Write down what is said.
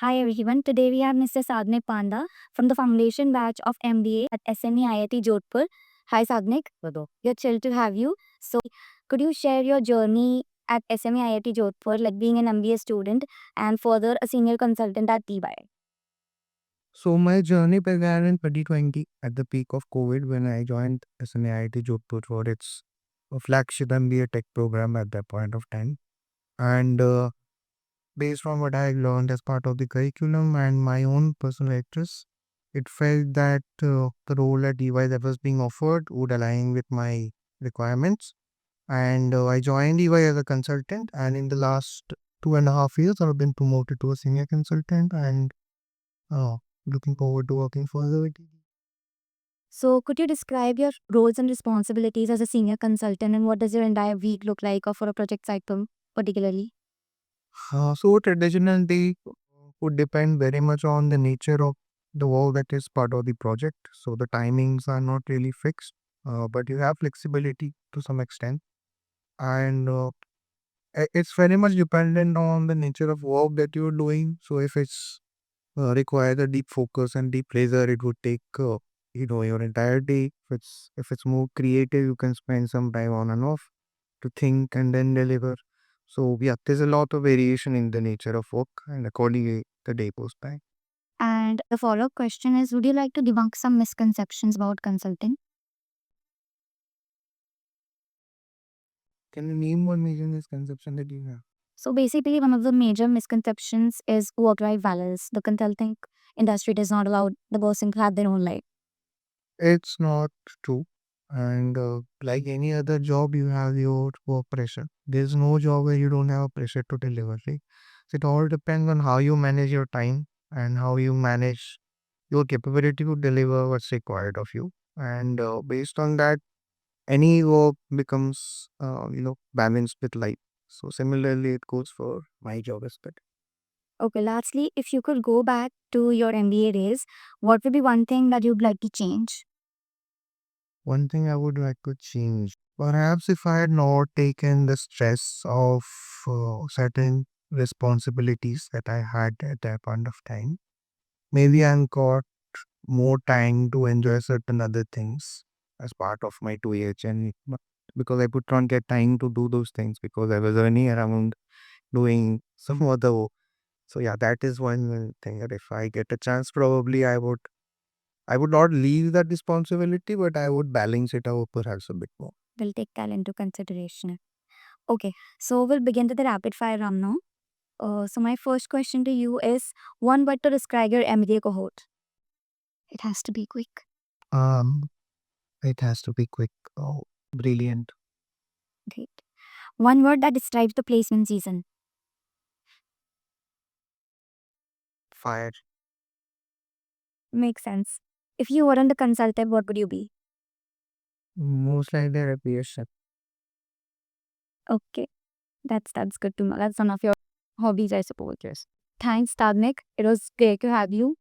Hi everyone. Today we have Mr. Sagnick Panda from the foundation batch of MBA at SME IIT Jodhpur. Hi Sagnick. Hello. We're thrilled to have you. So, could you share your journey at SME IIT Jodhpur, like being an MBA student and further a senior consultant at TY? So my journey began in 2020 at the peak of COVID when I joined SME Jodhpur for its flagship MBA tech program at that point of time. And based on what I learned as part of the curriculum and my own personal interests, it felt that the role at EY that was being offered would align with my requirements. And I joined EY as a consultant, and in the last 2.5 years, I've been promoted to a senior consultant and uh, looking forward to working further with you. So, could you describe your roles and responsibilities as a senior consultant and what does your entire week look like or for a project cycle particularly? So traditionally would depend very much on the nature of the work that is part of the project. So the timings are not really fixed, but you have flexibility to some extent, and it's very much dependent on the nature of work that you're doing. So if it's requires a deep focus and deep pleasure, it would take your entire day. If it's more creative, you can spend some time on and off to think and then deliver. So yeah, there's a lot of variation in the nature of work and accordingly the day goes by. And the follow up question is, would you like to debunk some misconceptions about consulting? Can you name one major misconception that you have? So basically, one of the major misconceptions is work-life balance. The consulting industry does not allow the person to have their own life. It's not true. And like any other job, you have your work pressure. There's no job where you don't have a pressure to deliver, right? So it all depends on how you manage your time and how you manage your capability to deliver what's required of you. And based on that, any work becomes, balanced with life. So similarly, it goes for my job aspect. Okay, lastly, if you could go back to your MBA days, what would be one thing that you'd like to change? One thing I would like to change, perhaps if I had not taken the stress of certain responsibilities that I had at that point of time, maybe I got more time to enjoy certain other things as part of my 2 year journey. Because I could not get time to do those things because I was running around doing some other work. So yeah, that is one thing that if I get a chance, probably I would not leave that responsibility, but I would balance it out perhaps a bit more. We'll take that into consideration. Okay, so we'll begin to the rapid fire round now. So my first question to you is one word to describe your MBA cohort. It has to be quick. Um, it has to be quick. Oh, brilliant. Great. One word that describes the placement season. Fire. Makes sense. If you weren't a consultant, what would you be? Most likely a repair. Okay. That's good to know. That's one of your hobbies, I suppose. Yes. Thanks, Tagnik. It was great to have you.